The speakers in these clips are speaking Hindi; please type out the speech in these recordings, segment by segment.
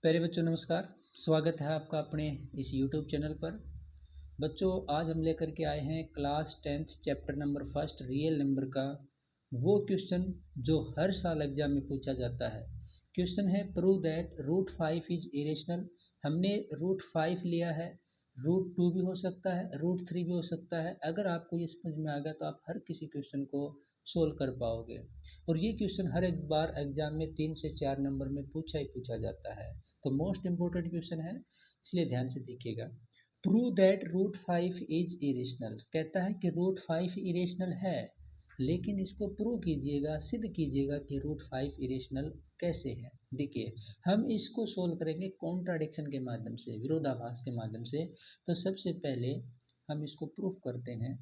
प्यारे बच्चों नमस्कार। स्वागत है आपका अपने इस YouTube चैनल पर। बच्चों आज हम लेकर के आए हैं class 10th chapter number first real number का वो क्वेश्चन जो हर साल एग्जाम में पूछा जाता है। क्वेश्चन है prove that root 5 is irrational. हमने रूट 5 लिया है, रूट 2 भी हो सकता है, रूट 3 भी हो सकता है। अगर आपको ये समझ में आ गया तो आप हर किसी क्वेश्चन को सोल्व कर पाओगे। और ये क्वेश्चन हर एक बार एग्जाम में 3 से 4 नंबर में पूछा ही पूछा जाता है, तो मोस्ट इम्पोर्टेंट क्वेश्चन है, इसलिए ध्यान से देखिएगा। Prove that root 5 is irrational. कहता है कि रूट 5 इरेशनल है, लेकिन इसको प्रूव कीजिएगा, सिद्ध कीजिएगा कि रूट 5 इरेशनल कैसे है। देखिए हम इसको सोल्व करेंगे कॉन्ट्राडिक्शन के माध्यम से, विरोधाभास के माध्यम से। तो सबसे पहले हम इसको प्रूफ करते हैं।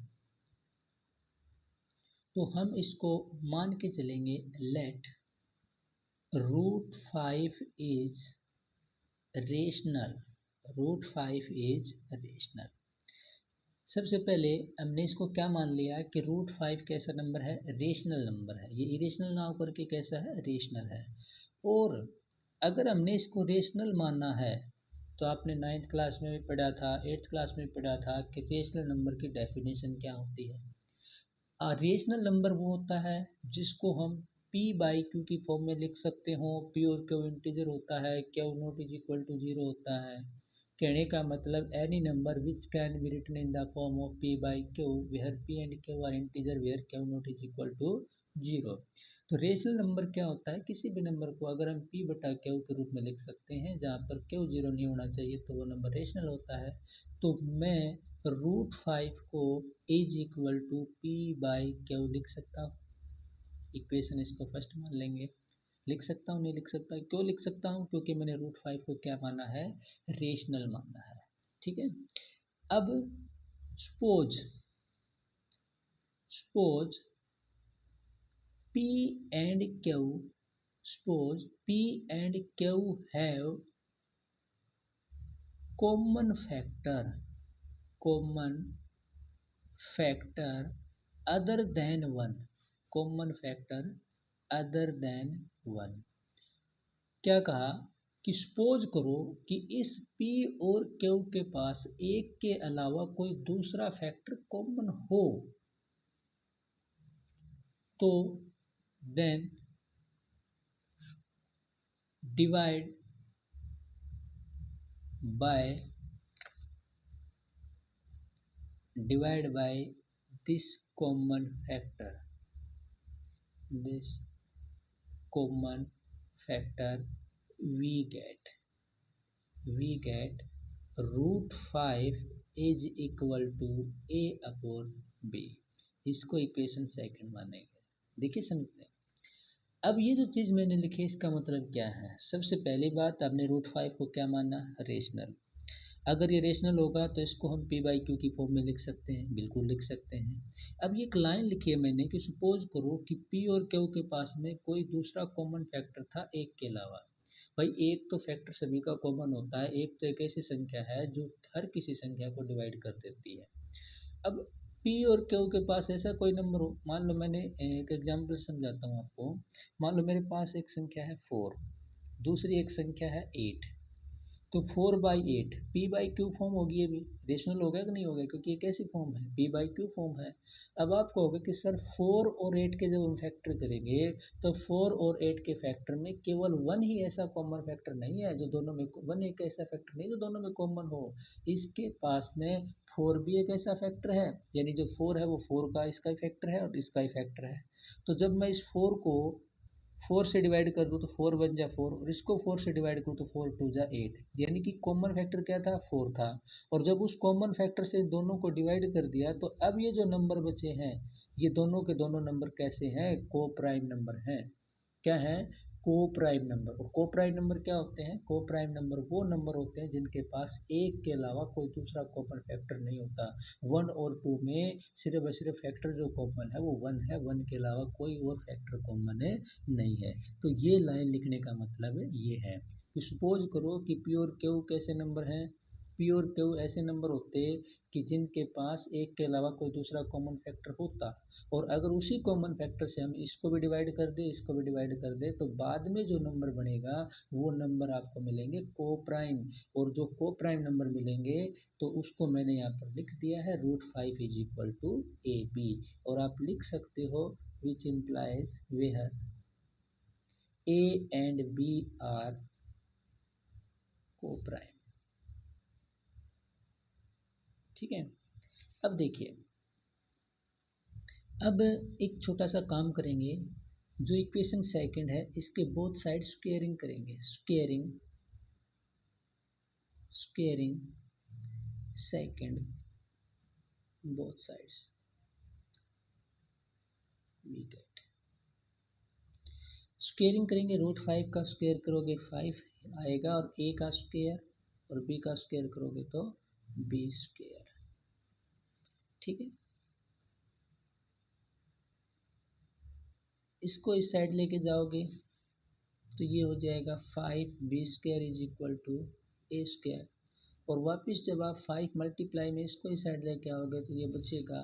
तो हम इसको मान के चलेंगे, let root 5 is rational. Root 5 is rational. सबसे पहले हमने इसको क्या मान लिया कि रूट 5 कैसा नंबर है, रेशनल नंबर है। ये इरेशनल ना होकर के कैसा है, रेशनल है। और अगर हमने इसको रेशनल मानना है तो आपने 9th क्लास में भी पढ़ा था, 8th क्लास में पढ़ा था कि रेशनल नंबर की डेफिनेशन क्या होती है। रेशनल नंबर वो होता है जिसको हम p/q की फॉर्म में लिख सकते हो। p और q इंटीजर होता है, q not is equal to 0 होता है। कहने का मतलब any number which can be written in the form of p/q where p and q are integer where q not is equal to 0। तो रेशनल नंबर क्या होता है, किसी भी नंबर को अगर हम p/q के रूप में लिख सकते हैं जहाँ पर q 0 नहीं होना चाहिए तो वो नंबर रेशनल होता है। तो मैं रूट 5 को इज इक्वल टू p/q लिख सकता हूँ। इक्वेशन इसको फर्स्ट मान लेंगे। लिख सकता हूँ, नहीं लिख सकता, क्यों लिख सकता हूँ, क्योंकि मैंने रूट 5 को क्या माना है, रेशनल माना है। ठीक है। अब suppose p and q, suppose p and q have common factor other than 1। Common factor other than 1। क्या कहा कि सपोज करो कि इस p और q के पास एक के अलावा कोई दूसरा फैक्टर कॉमन हो, तो then divide by this common factor we get root 5 is equal to a/b। इसको इक्वेशन सेकंड मानेंगे। देखिए समझते हैं। अब ये जो चीज़ मैंने लिखी है इसका मतलब क्या है। सबसे पहली बात, आपने रूट 5 को क्या माना, रेशनल। अगर ये रेशनल होगा तो इसको हम p/q की फॉर्म में लिख सकते हैं, बिल्कुल लिख सकते हैं। अब ये एक लाइन लिखी है मैंने कि सपोज करो कि p और q के पास में कोई दूसरा कॉमन फैक्टर था एक के अलावा। भाई एक तो फैक्टर सभी का कॉमन होता है, एक तो एक ऐसी संख्या है जो हर किसी संख्या को डिवाइड कर देती है। अब p और q के पास ऐसा कोई नंबर हो, मान लो, मैंने एक एग्जाम्पल समझाता हूँ आपको। मान लो मेरे पास एक संख्या है 4, दूसरी एक संख्या है 8। तो 4/8 p/q फॉर्म होगी, ये भी रेशनल हो गया कि नहीं हो गया, क्योंकि ये कैसी फॉर्म है, p/q फॉर्म है। अब आपको होगा कि सर 4 और 8 के जब हम फैक्टर करेंगे तो 4 और 8 के फैक्टर में केवल 1 ही ऐसा कॉमन फैक्टर नहीं है जो दोनों में, 1 एक ऐसा फैक्टर नहीं जो दोनों में कॉमन हो। इसके पास में 4 भी एक ऐसा फैक्टर है, यानी जो 4 है वो 4 का इसका ही फैक्टर है और इसका ही फैक्टर है। तो जब मैं इस 4 को 4 से डिवाइड कर दूँ तो 4 बन जा 4, और इसको 4 से डिवाइड करूँ तो 4 2 जा 8, यानी कि कॉमन फैक्टर क्या था, 4 था। और जब उस कॉमन फैक्टर से दोनों को डिवाइड कर दिया तो अब ये जो नंबर बचे हैं ये दोनों के दोनों नंबर कैसे हैं, को प्राइम नंबर हैं। क्या है, को प्राइम नंबर। और को प्राइम नंबर क्या होते हैं, को प्राइम नंबर वो नंबर होते हैं जिनके पास एक के अलावा कोई दूसरा कॉमन फैक्टर नहीं होता। 1 और 2 में सिर्फ और सिर्फ फैक्टर जो कॉमन है वो 1 है, 1 के अलावा कोई और फैक्टर कॉमन नहीं है। तो ये लाइन लिखने का मतलब ये है कि सपोज करो कि p और q कैसे नंबर हैं, प्योर क्यों ऐसे नंबर होते कि जिनके पास एक के अलावा कोई दूसरा कॉमन फैक्टर होता, और अगर उसी कॉमन फैक्टर से हम इसको भी डिवाइड कर दें, इसको भी डिवाइड कर दें, तो बाद में जो नंबर बनेगा वो नंबर आपको मिलेंगे को प्राइम। और जो को प्राइम नंबर मिलेंगे तो उसको मैंने यहाँ पर लिख दिया है √5 is equal to a b. और आप लिख सकते हो which implies where a and b are coprime. ठीक है, अब देखिए, अब एक छोटा सा काम करेंगे। जो इक्वेशन सेकंड है इसके बोथ साइड स्क्वेयरिंग करेंगे। Squaring second both sides we get. Squaring करेंगे, √5 का स्क्वेयर करोगे 5 आएगा, और ए का स्क्वेयर और बी का स्क्वेयर करोगे तो बी स्क्वेयर। ठीक है, इसको इस साइड लेके जाओगे तो ये हो जाएगा 5b² is equal to a square. और वापस जब आप 5 मल्टीप्लाई में इसको इस साइड लेके आओगे तो ये बचेगा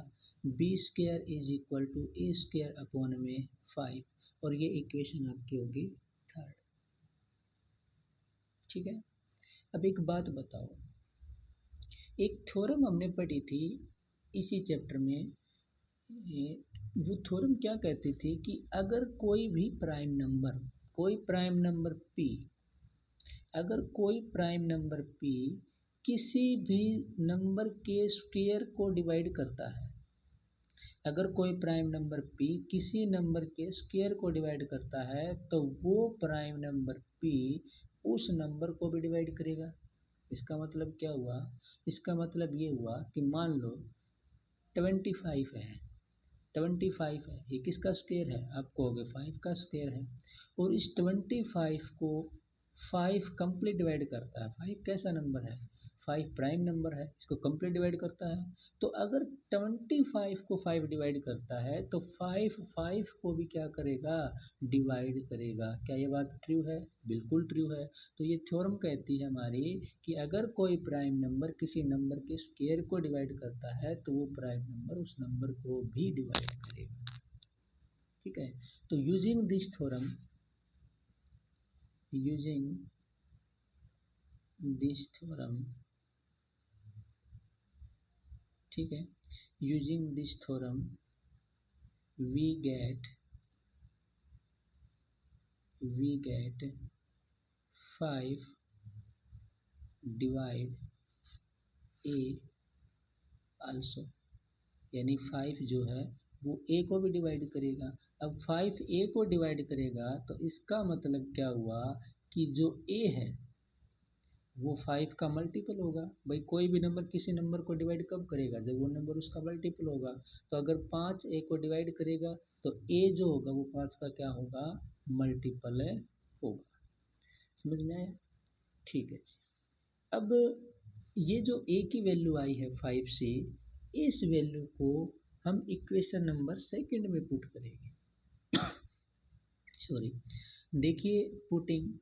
b² is equal to a square upon में 5। और ये इक्वेशन आपकी होगी थर्ड। ठीक है, अब एक बात बताओ, एक थ्योरम हमने पढ़ी थी इसी चैप्टर में। वो थ्योरम क्या कहती थी कि अगर कोई प्राइम नंबर p, अगर कोई प्राइम नंबर p किसी भी नंबर के स्क्वायर को डिवाइड करता है, अगर कोई प्राइम नंबर p किसी नंबर के स्क्वायर को डिवाइड करता है तो वो प्राइम नंबर p उस नंबर को भी डिवाइड करेगा। इसका मतलब क्या हुआ? इसका मतलब ये हुआ कि मान लो 25 है, 25 है, ये किसका स्क्वायर है? आप कहोगे 5 का स्क्वायर है। और इस 25 को 5 कंप्लीट डिवाइड करता है। 5 कैसा नंबर है? 5 प्राइम नंबर है, इसको कंप्लीट डिवाइड करता है। तो अगर 25 को 5 डिवाइड करता है तो 5 को भी क्या करेगा? डिवाइड करेगा। क्या ये बात ट्रू है? बिल्कुल ट्रू है। तो ये थ्योरम कहती है हमारी कि अगर कोई प्राइम नंबर किसी नंबर के स्क्वायर को डिवाइड करता है तो वो प्राइम नंबर उस नंबर को भी डिवाइड करेगा। ठीक है, तो यूजिंग दिस थ्योरम, ठीक है, using this theorem we get 5 divide a also, यानी 5 जो है वो a को भी डिवाइड करेगा। अब 5 a को डिवाइड करेगा तो इसका मतलब क्या हुआ कि जो a है वो 5 का मल्टीपल होगा। भाई कोई भी नंबर किसी नंबर को डिवाइड कब करेगा? जब वो नंबर उसका मल्टीपल होगा। तो अगर 5 a को डिवाइड करेगा तो a जो होगा वो 5 का क्या होगा? मल्टीपल होगा। समझ में आया? ठीक है जी। अब ये जो a की वैल्यू आई है 5 से, इस वैल्यू को हम इक्वेशन नंबर सेकंड में पुट करेंगे। सॉरी, देखिए, putting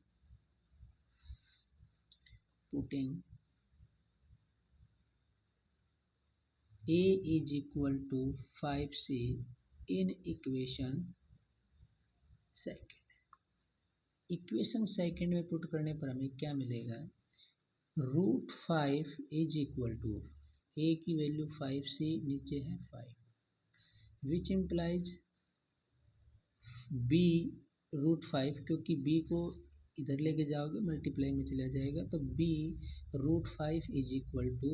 a is equal to 5c in equation second. Equation second में पुट करने पर हमें क्या मिलेगा? √5 इज इक्वल टू a की वैल्यू 5c, नीचे है 5, विच इम्प्लाइज b √5, क्योंकि b को इधर लेके जाओगे मल्टीप्लाई में चला जाएगा, तो b √5 is equal to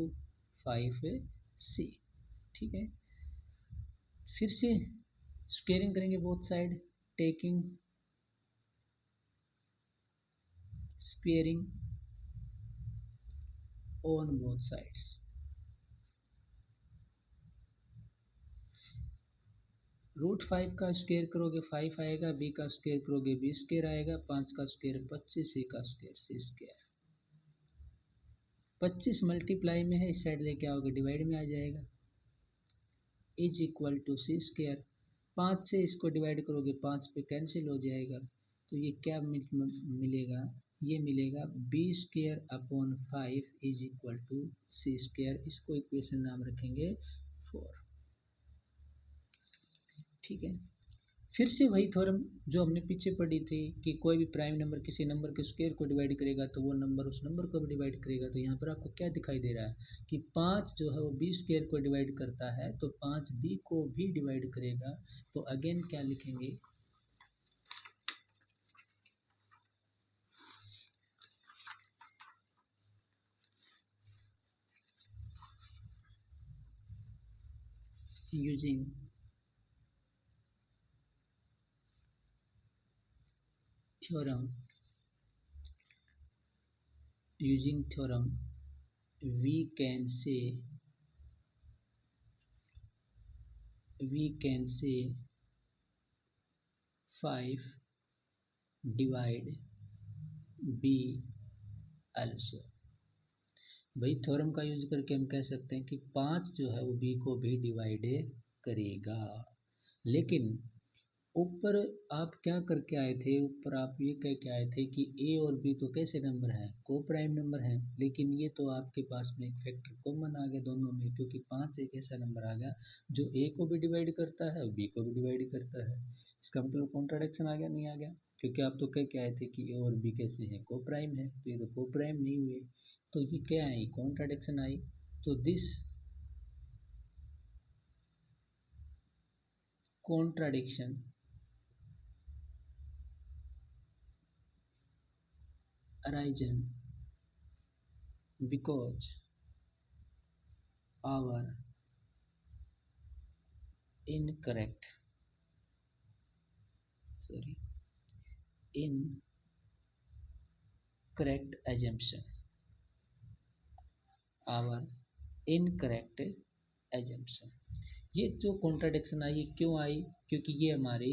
5c। ठीक है, फिर से स्क्वेयरिंग करेंगे both side, taking squaring on both sides. √5 का स्क्वेयर करोगे 5 आएगा, b का स्क्वेयर करोगे b स्क्वेयर आएगा, 5 का स्क्वेयर 25, c का स्क्वेयर c स्क्वेयर। 25 मल्टीप्लाई में है, इस साइड लेके आओगे डिवाइड में आ जाएगा, is equal to c square. 5 से इसको डिवाइड करोगे 5 पे कैंसिल हो जाएगा, तो ये क्या मिलेगा? ये मिलेगा b² / 5 is equal to c²। इसको इक्वेशन नाम रखेंगे 4। ठीक है, फिर से वही थ्योरम जो हमने पीछे पढ़ी थी कि कोई भी प्राइम नंबर किसी नंबर के स्क्वायर को डिवाइड करेगा तो वो नंबर उस नंबर को भी डिवाइड करेगा। तो यहाँ पर आपको क्या दिखाई दे रहा है कि 5 जो है वो b² को डिवाइड करता है, तो 5b को भी डिवाइड करेगा। तो अगेन क्या लिखेंगे, using theorem we can say 5 divide b also। भाई थ्योरम का यूज करके हम कह सकते हैं कि 5 जो है वो b को भी डिवाइड करेगा। लेकिन ऊपर आप क्या करके आए थे, ऊपर आप ये कह के आए थे कि a और b तो कैसे नंबर हैं, को प्राइम नंबर हैं। लेकिन ये तो आपके पास में एक फैक्टर कॉमन आ गया दोनों में, क्योंकि 5 एक ऐसा नंबर आ गया जो a को भी डिवाइड करता है और b को भी डिवाइड करता है। इसका मतलब कॉन्ट्राडिक्शन आ गया, नहीं आ गया? क्योंकि आप तो कह के आए थे कि a और b कैसे हैं, को प्राइम है, तो ये तो को प्राइम नहीं हुए, तो ये क्या आई, कॉन्ट्राडिक्शन आई। तो this contradiction arisen because our incorrect assumption, ये जो कॉन्ट्राडिक्शन आई ये क्यों आई, क्योंकि ये हमारी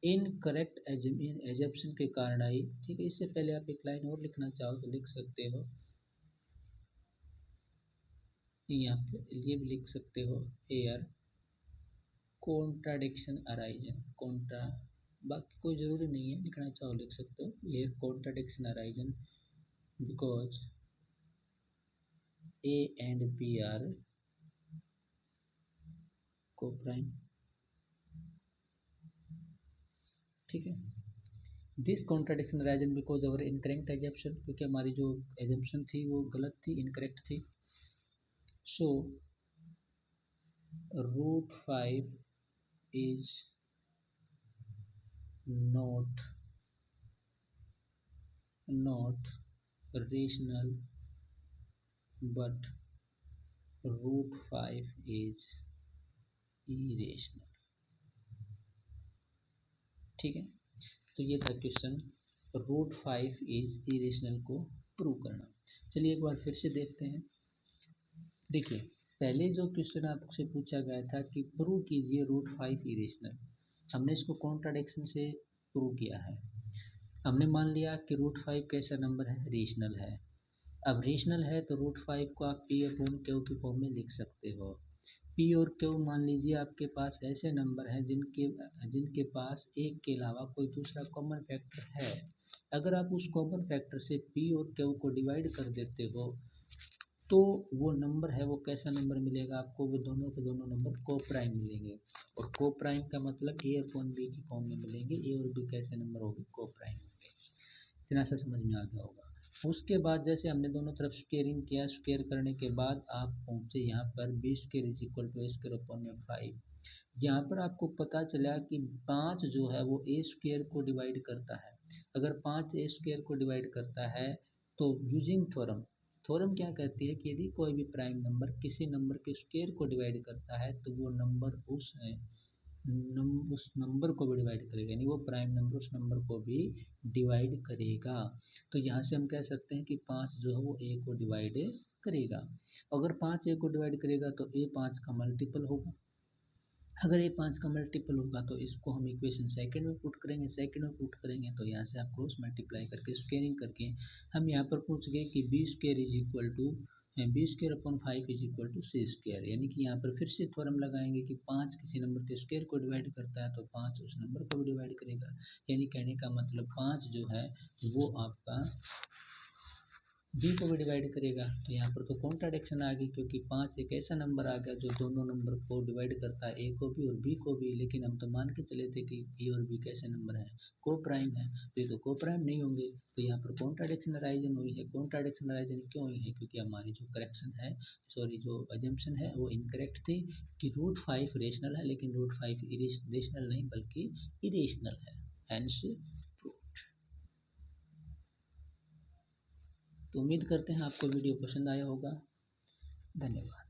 इनकरेक्ट एजम्पशन के कारण आई। ठीक है, इससे पहले आप एक लाइन और लिखना चाहो तो लिख सकते हो, यहाँ पे ये भी लिख सकते हो, हेयर कॉन्ट्राडिक्शन अराइजन, बाकी कोई ज़रूरी नहीं है, लिखना चाहो लिख सकते हो, here contradiction arisen because A and B are co-prime। ठीक है, this contradiction arisen because our incorrect assumption, क्योंकि हमारी जो एजम्पशन थी वो गलत थी, इनकरेक्ट थी। सो √5 is not rational but √5 is irrational। ठीक है, तो ये था क्वेश्चन, √5 इज इरेशनल को प्रूव करना। चलिए एक बार फिर से देखते हैं। देखिए, पहले जो क्वेश्चन आपसे पूछा गया था कि प्रूव कीजिए √5 इरेशनल, हमने इसको कॉन्ट्राडिक्शन से प्रूव किया है। हमने मान लिया कि √5 कैसा नंबर है, रेशनल है। अब रेशनल है तो √5 को आप P/Q की फॉर्म में लिख सकते हो। P और Q मान लीजिए आपके पास ऐसे नंबर हैं जिनके पास एक के अलावा कोई दूसरा कॉमन फैक्टर है। अगर आप उस कॉमन फैक्टर से P और Q को डिवाइड कर देते हो तो वो नंबर है वो कैसा नंबर मिलेगा आपको, वो दोनों के दोनों नंबर को प्राइम मिलेंगे। और को प्राइम का मतलब A/B की फॉर्म में मिलेंगे। A और B कैसे नंबर होंगे, को प्राइम होंगे। इतना सा समझ में आ गया होगा। उसके बाद जैसे हमने दोनों तरफ स्क्वेयरिंग किया, स्क्वेयर करने के बाद आप पहुँचे यहाँ पर b² = a²/5। यहाँ पर आपको पता चला कि 5 जो है वो a² को डिवाइड करता है। अगर 5 a² को डिवाइड करता है तो यूजिंग थ्योरम क्या कहती है कि यदि कोई भी प्राइम नंबर किसी नंबर के स्क्वायर को डिवाइड करता है तो वो नंबर उस नंबर को भी डिवाइड करेगा, यानी वो प्राइम नंबर उस नंबर को भी डिवाइड करेगा। तो यहाँ से हम कह सकते हैं कि 5 जो है वो a को डिवाइड करेगा। अगर 5 a को डिवाइड करेगा तो a 5 का मल्टीपल होगा। अगर a 5 का मल्टीपल होगा तो इसको हम इक्वेशन सेकंड में पुट करेंगे, तो यहाँ से आप क्रॉस मल्टीप्लाई करके स्क्वेयरिंग करके हम यहाँ पर पूछ गए कि b² = b square upon 5 is equal to c square, यानी कि यहाँ पर फिर से थ्योरम लगाएंगे कि 5 किसी नंबर के स्क्वायर को डिवाइड करता है तो 5 उस नंबर को भी डिवाइड करेगा, यानी कहने का मतलब 5 जो है वो आपका बी को भी डिवाइड करेगा। तो यहाँ पर तो कॉन्ट्राडिक्शन आ गई, क्योंकि 5 एक ऐसा नंबर आ गया जो दोनों नंबर को डिवाइड करता है, ए को भी और बी को भी, लेकिन हम तो मान के चले थे कि ए और बी कैसे नंबर हैं, को प्राइम है, तो ये तो को प्राइम नहीं होंगे। तो यहाँ पर कॉन्ट्राडिक्शन अराइजन हुई है। कॉन्ट्राडिक्शन अराइजन क्यों हुई है? क्योंकि हमारी जो करेक्शन है, सॉरी जो अजम्पशन है वो इनकरेक्ट थी कि √5 रेशनल है, लेकिन √5 रेशनल नहीं बल्कि इरेशनल है, हैंस। तो उम्मीद करते हैं आपको वीडियो पसंद आया होगा। धन्यवाद।